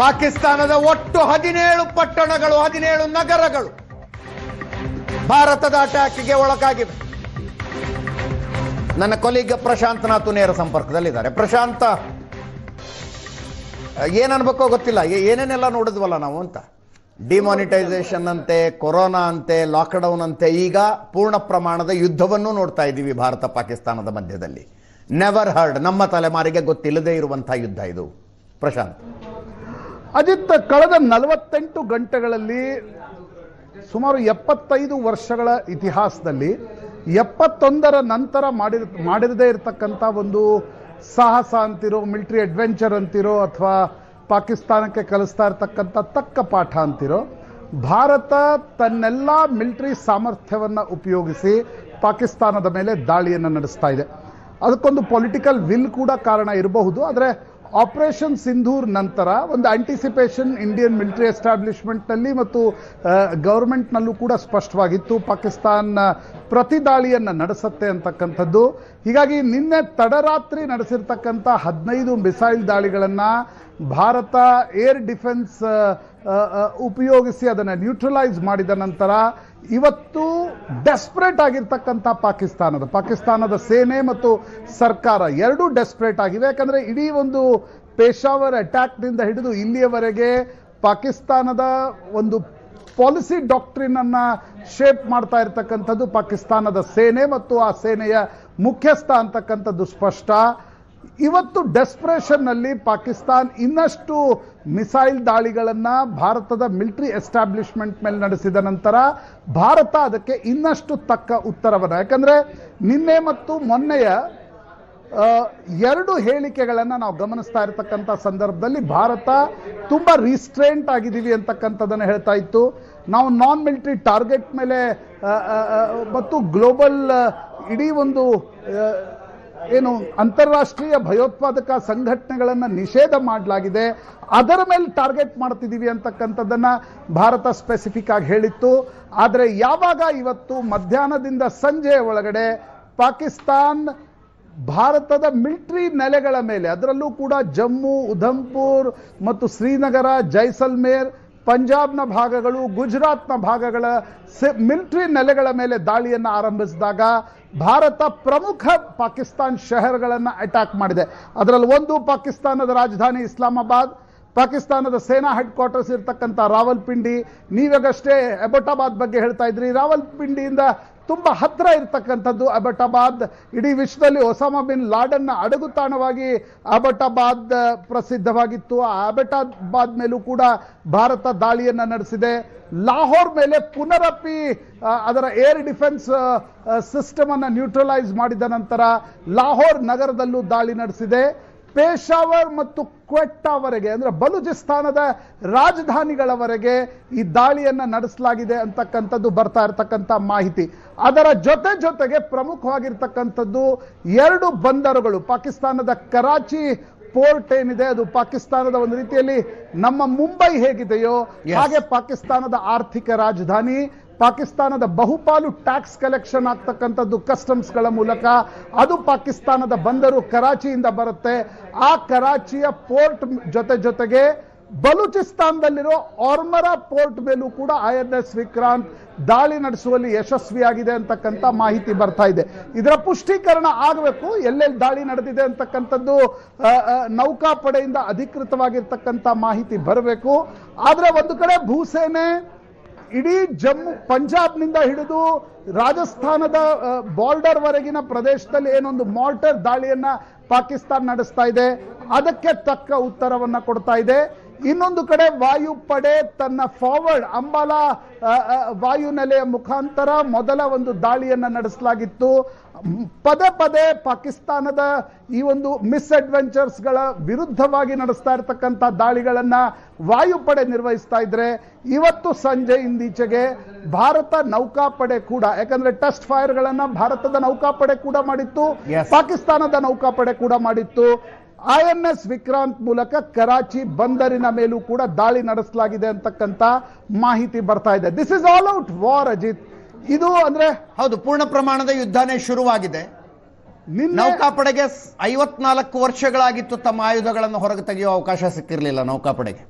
ಪಾಕಿಸ್ತಾನದ ಒಟ್ಟು 17 ಪಟ್ಟಣಗಳು 17 ನಗರಗಳು ಭಾರತದ ಅಟ್ಯಾಕ್ಗೆ ಒಳಗಾಗಿವೆ. ನನ್ನ ಕೊಲೀಗ್ ಪ್ರಶಾಂತ್ ನಾಥ್ ನೇರ ಸಂಪರ್ಕದಲ್ಲಿದ್ದಾರೆ. ಪ್ರಶಾಂತ್, ಏನನ್ಬೇಕೋ ಗೊತ್ತಿಲ್ಲ, ಏನೇನೆಲ್ಲ ನೋಡಿದ್ವಲ್ಲ ನಾವು ಅಂತ. ಡಿಮಾನಿಟೈಸೇಷನ್ ಅಂತೆ, ಕೊರೋನಾ ಅಂತೆ, ಲಾಕ್ಡೌನ್ ಅಂತೆ, ಈಗ ಪೂರ್ಣ ಪ್ರಮಾಣದ ಯುದ್ಧವನ್ನು ನೋಡ್ತಾ ಇದ್ದೀವಿ ಭಾರತ ಪಾಕಿಸ್ತಾನದ ಮಧ್ಯದಲ್ಲಿ. ನೆವರ್ ಹರ್ಡ್, ನಮ್ಮ ತಲೆಮಾರಿಗೆ ಗೊತ್ತಿಲ್ಲದೆ ಇರುವಂತಹ ಯುದ್ಧ ಇದು. ಪ್ರಶಾಂತ್. ಅಜಿತ್, ಕಳೆದ 48 ಗಂಟೆಗಳಲ್ಲಿ ಸುಮಾರು 75 ವರ್ಷಗಳ ಇತಿಹಾಸದಲ್ಲಿ 71ರ ನಂತರ ಮಾಡಿರದೇ ಇರತಕ್ಕಂಥ ಒಂದು ಸಾಹಸ ಅಂತಿರೋ, ಮಿಲಿಟರಿ ಅಡ್ವೆಂಚರ್ ಅಂತಿರೋ, ಅಥವಾ ಪಾಕಿಸ್ತಾನಕ್ಕೆ ಕಲಿಸ್ತಾ ಇರತಕ್ಕಂಥ ತಕ್ಕ ಪಾಠ ಅಂತಿರೋ, ಭಾರತ ತನ್ನೆಲ್ಲ ಮಿಲಿಟರಿ ಸಾಮರ್ಥ್ಯವನ್ನು ಉಪಯೋಗಿಸಿ ಪಾಕಿಸ್ತಾನದ ಮೇಲೆ ದಾಳಿಯನ್ನು ನಡೆಸ್ತಾ ಇದೆ. ಅದಕ್ಕೊಂದು ಪೊಲಿಟಿಕಲ್ ವಿಲ್ ಕೂಡ ಕಾರಣ ಇರಬಹುದು. ಆದರೆ ಆಪರೇಷನ್ ಸಿಂಧೂರ್ ನಂತರ ಒಂದು ಆಂಟಿಸಿಪೇಷನ್ ಇಂಡಿಯನ್ ಮಿಲಿಟರಿ ಎಸ್ಟಾಬ್ಲಿಷ್ಮೆಂಟ್ನಲ್ಲಿ ಮತ್ತು ಗವರ್ಮೆಂಟ್ನಲ್ಲೂ ಕೂಡ ಸ್ಪಷ್ಟವಾಗಿತ್ತು, ಪಾಕಿಸ್ತಾನ ಪ್ರತಿ ದಾಳಿಯನ್ನು ನಡೆಸುತ್ತೆ ಅಂತಕ್ಕಂಥದ್ದು. ಹೀಗಾಗಿ ನಿನ್ನೆ ತಡರಾತ್ರಿ ನಡೆಸಿರ್ತಕ್ಕಂಥ 15 ಮಿಸೈಲ್ ದಾಳಿಗಳನ್ನು ಭಾರತ ಏರ್ ಡಿಫೆನ್ಸ್ ಉಪಯೋಗಿಸಿ ಅದನ್ನು ನ್ಯೂಟ್ರಲೈಸ್ ಮಾಡಿದ ನಂತರ ಇವತ್ತು ಡೆಸ್ಪರೇಟ್ ಆಗಿರ್ತಕ್ಕಂಥ ಪಾಕಿಸ್ತಾನದ ಸೇನೆ ಮತ್ತು ಸರ್ಕಾರ ಎರಡೂ ಡೆಸ್ಪರೇಟ್ ಆಗಿವೆ. ಯಾಕಂದರೆ ಇಡೀ ಒಂದು ಪೇಶಾವರ್ ಅಟ್ಯಾಕ್ನಿಂದ ಹಿಡಿದು ಇಲ್ಲಿಯವರೆಗೆ ಪಾಕಿಸ್ತಾನದ ಒಂದು ಪಾಲಿಸಿ ಡಾಕ್ಟ್ರಿನ್ ಅನ್ನ ಶೇಪ್ ಮಾಡ್ತಾ ಇರ್ತಕ್ಕಂಥದ್ದು ಪಾಕಿಸ್ತಾನದ ಸೇನೆ ಮತ್ತು ಆ ಸೇನೆಯ ಮುಖ್ಯಸ್ಥ ಅಂತಕ್ಕಂಥದ್ದು ಸ್ಪಷ್ಟ. ಇವತ್ತು ಡೆಸ್ಪರೇಷನ್ನಲ್ಲಿ ಪಾಕಿಸ್ತಾನ್ ಇನ್ನಷ್ಟು ಮಿಸೈಲ್ ದಾಳಿಗಳನ್ನು ಭಾರತದ ಮಿಲಿಟರಿ ಎಸ್ಟಾಬ್ಲಿಷ್ಮೆಂಟ್ ಮೇಲೆ ನಡೆಸಿದ ನಂತರ ಭಾರತ ಅದಕ್ಕೆ ಇನ್ನಷ್ಟು ತಕ್ಕ ಉತ್ತರವನ್ನು, ಯಾಕಂದರೆ ನಿನ್ನೆ ಮತ್ತು ಮೊನ್ನೆಯ 2 ಹೇಳಿಕೆಗಳನ್ನು ನಾವು ಗಮನಿಸ್ತಾ ಇರತಕ್ಕಂಥ ಸಂದರ್ಭದಲ್ಲಿ ಭಾರತ ತುಂಬ ರಿಸ್ಟ್ರೇಂಟ್ ಆಗಿದ್ದೀವಿ ಅಂತಕ್ಕಂಥದ್ದನ್ನು ಹೇಳ್ತಾ ಇತ್ತು. ನಾವು ನಾನ್ ಮಿಲಿಟರಿ ಟಾರ್ಗೆಟ್ ಮೇಲೆ ಮತ್ತು ಗ್ಲೋಬಲ್ ಇಡೀ ಒಂದು ಏನು ಅಂತಾರಾಷ್ಟ್ರೀಯ ಭಯೋತ್ಪಾದಕ ಸಂಘಟನೆಗಳನ್ನು ನಿಷೇಧ ಮಾಡಲಾಗಿದೆ, ಅದರ ಮೇಲೆ ಟಾರ್ಗೆಟ್ ಮಾಡ್ತಿದ್ದೀವಿ ಅಂತಕ್ಕಂಥದ್ದನ್ನು ಭಾರತ ಸ್ಪೆಸಿಫಿಕ್ ಆಗಿ ಹೇಳಿತ್ತು. ಆದರೆ ಯಾವಾಗ ಇವತ್ತು ಮಧ್ಯಾಹ್ನದಿಂದ ಸಂಜೆಯ ಒಳಗಡೆ ಪಾಕಿಸ್ತಾನ್ ಭಾರತದ ಮಿಲಿಟರಿ ನೆಲೆಗಳ ಮೇಲೆ, ಅದರಲ್ಲೂ ಕೂಡ ಜಮ್ಮು, ಉಧಂಪುರ್ ಮತ್ತು ಶ್ರೀನಗರ, ಜೈಸಲ್ಮೇರ್, ಪಂಜಾಬ್ನ ಭಾಗಗಳು, ಗುಜರಾತ್ನ ಭಾಗಗಳ ಮಿಲಿಟರಿ ನೆಲೆಗಳ ಮೇಲೆ ದಾಳಿಯನ್ನು ಆರಂಭಿಸಿದಾಗ ಭಾರತ ಪ್ರಮುಖ ಪಾಕಿಸ್ತಾನ್ ಶಹರಗಳನ್ನು ಅಟ್ಯಾಕ್ ಮಾಡಿದೆ. ಅದರಲ್ಲಿ ಒಂದು ಪಾಕಿಸ್ತಾನದ ರಾಜಧಾನಿ ಇಸ್ಲಾಮಾಬಾದ್, ಪಾಕಿಸ್ತಾನದ ಸೇನಾ ಹೆಡ್ ಕ್ವಾರ್ಟರ್ಸ್ ಇರ್ತಕ್ಕಂಥ ರಾವಲ್ಪಿಂಡಿ. ನೀವಾಗಷ್ಟೇ ಅಬೋಟಾಬಾದ್ ಬಗ್ಗೆ ಹೇಳ್ತಾ ಇದ್ರಿ. ರಾವಲ್ಪಿಂಡಿಯಿಂದ ತುಂಬ ಹತ್ತಿರ ಇರ್ತಕ್ಕಂಥದ್ದು ಅಬೋಟಾಬಾದ್. ಇಡೀ ವಿಶ್ವದಲ್ಲಿ ಒಸಾಮಾ ಬಿನ್ ಲಾಡನ್ನ ಅಡಗುತಾಣವಾಗಿ ಅಬೋಟಾಬಾದ್ ಪ್ರಸಿದ್ಧವಾಗಿತ್ತು. ಆ ಅಬೋಟಾಬಾದ್ ಮೇಲೂ ಕೂಡ ಭಾರತ ದಾಳಿಯನ್ನು ನಡೆಸಿದೆ. ಲಾಹೋರ್ ಮೇಲೆ ಪುನರಪಿ ಅದರ ಏರ್ ಡಿಫೆನ್ಸ್ ಸಿಸ್ಟಮ್ ಅನ್ನು ನ್ಯೂಟ್ರಲೈಸ್ ಮಾಡಿದ ನಂತರ ಲಾಹೋರ್ ನಗರದಲ್ಲೂ ದಾಳಿ ನಡೆಸಿದೆ. ಪೇಶಾವರ್ ಮತ್ತು ಕ್ವೆಟ್ಟಾವರೆಗೆ, ಅಂದರೆ ಬಲೂಚಿಸ್ತಾನದ ರಾಜಧಾನಿಗಳವರೆಗೆ ಈ ದಾಳಿಯನ್ನು ನಡೆಸಲಾಗಿದೆ ಅಂತಕ್ಕಂಥದ್ದು ಬರ್ತಾ ಇರತಕ್ಕಂಥ ಮಾಹಿತಿ. ಅದರ ಜೊತೆಗೆ ಪ್ರಮುಖವಾಗಿರ್ತಕ್ಕಂಥದ್ದು 2 ಬಂದರುಗಳು. ಪಾಕಿಸ್ತಾನದ ಕರಾಚಿ ಪೋರ್ಟ್ ಏನಿದೆ, ಅದು ಪಾಕಿಸ್ತಾನದ ಒಂದು ರೀತಿಯಲ್ಲಿ ನಮ್ಮ ಮುಂಬೈ ಹೇಗಿದೆಯೋ ಹಾಗೆ ಪಾಕಿಸ್ತಾನದ ಆರ್ಥಿಕ ರಾಜಧಾನಿ. ಪಾಕಿಸ್ತಾನದ ಬಹುಪಾಲು ಟ್ಯಾಕ್ಸ್ ಕಲೆಕ್ಷನ್ ಆಗ್ತಕ್ಕಂಥದ್ದು ಕಸ್ಟಮ್ಸ್ಗಳ ಮೂಲಕ. ಅದು ಪಾಕಿಸ್ತಾನದ ಬಂದರು ಕರಾಚಿಯಿಂದ ಬರುತ್ತೆ. ಆ ಕರಾಚಿಯ ಪೋರ್ಟ್ ಜೊತೆಗೆ ಬಲೂಚಿಸ್ತಾನದಲ್ಲಿರೋ ಆರ್ಮರಾ ಪೋರ್ಟ್ ಮೇಲೂ ಕೂಡ INS ವಿಕ್ರಾಂತ್ ದಾಳಿ ನಡೆಸುವಲ್ಲಿ ಯಶಸ್ವಿಯಾಗಿದೆ ಅಂತಕ್ಕಂಥ ಮಾಹಿತಿ ಬರ್ತಾ ಇದೆ. ಇದರ ಪುಷ್ಟೀಕರಣ ಆಗಬೇಕು, ಎಲ್ಲೆಲ್ಲಿ ದಾಳಿ ನಡೆದಿದೆ ಅಂತಕ್ಕಂಥದ್ದು ನೌಕಾಪಡೆಯಿಂದ ಅಧಿಕೃತವಾಗಿರ್ತಕ್ಕಂಥ ಮಾಹಿತಿ ಬರಬೇಕು. ಆದರೆ ಒಂದು ಕಡೆ ಭೂಸೇನೆ ಇಡೀ ಜಮ್ಮು, ಪಂಜಾಬ್ನಿಂದ ಹಿಡಿದು ರಾಜಸ್ಥಾನದ ಬಾರ್ಡರ್ ವರೆಗಿನ ಪ್ರದೇಶದಲ್ಲಿ ಏನೊಂದು ಮಾರ್ಟರ್ ದಾಳಿಯನ್ನ ಪಾಕಿಸ್ತಾನ ನಡೆಸ್ತಾ ಇದೆ, ಅದಕ್ಕೆ ತಕ್ಕ ಉತ್ತರವನ್ನ ಕೊಡ್ತಾ ಇದೆ. ಇನ್ನೊಂದು ಕಡೆ ವಾಯುಪಡೆ ತನ್ನ ಫಾರ್ವರ್ಡ್ ಅಂಬಾಲಾ ವಾಯುನೆಲೆಯ ಮುಖಾಂತರ ಮೊದಲ ಒಂದು ದಾಳಿಯನ್ನು ನಡೆಸಲಾಗಿತ್ತು. ಪದೇ ಪಾಕಿಸ್ತಾನದ ಈ ಒಂದು ಮಿಸ್ಅಡ್ವೆಂಚರ್ಸ್ಗಳ ವಿರುದ್ಧವಾಗಿ ನಡೆಸ್ತಾ ಇರತಕ್ಕಂಥ ದಾಳಿಗಳನ್ನು ವಾಯುಪಡೆ ನಿರ್ವಹಿಸ್ತಾ ಇದ್ರೆ, ಇವತ್ತು ಸಂಜೆ ಇಂದೀಚೆಗೆ ಭಾರತ ನೌಕಾಪಡೆ ಕೂಡ, ಯಾಕಂದ್ರೆ ಟೆಸ್ಟ್ ಫೈರ್ಗಳನ್ನು ಭಾರತದ ನೌಕಾಪಡೆ ಕೂಡ ಮಾಡಿತ್ತು, ಪಾಕಿಸ್ತಾನದ ನೌಕಾಪಡೆ ಕೂಡ ಮಾಡಿತ್ತು. INS ವಿಕ್ರಾಂತ್ ಮೂಲಕ ಕರಾಚಿ ಬಂದರಿನ ಮೇಲೂ ಕೂಡ ದಾಳಿ ನಡೆಸಲಾಗಿದೆ ಅಂತಕ್ಕಂಥ ಮಾಹಿತಿ ಬರ್ತಾ ಇದೆ. This is all out war Ajit. ಇದು ಅಂದ್ರೆ ಹೌದು, ಪೂರ್ಣ ಪ್ರಮಾಣದ ಯುದ್ಧನೇ ಶುರುವಾಗಿದೆ. ನೌಕಾಪಡೆಗೆ 54 ವರ್ಷಗಳಾಗಿತ್ತು ತಮ್ಮ ಆಯುಧಗಳನ್ನು ಹೊರಗೆ ತೆಗೆಯುವ ಅವಕಾಶ ಸಿಕ್ಕಿರಲಿಲ್ಲ ನೌಕಾಪಡೆಗೆ.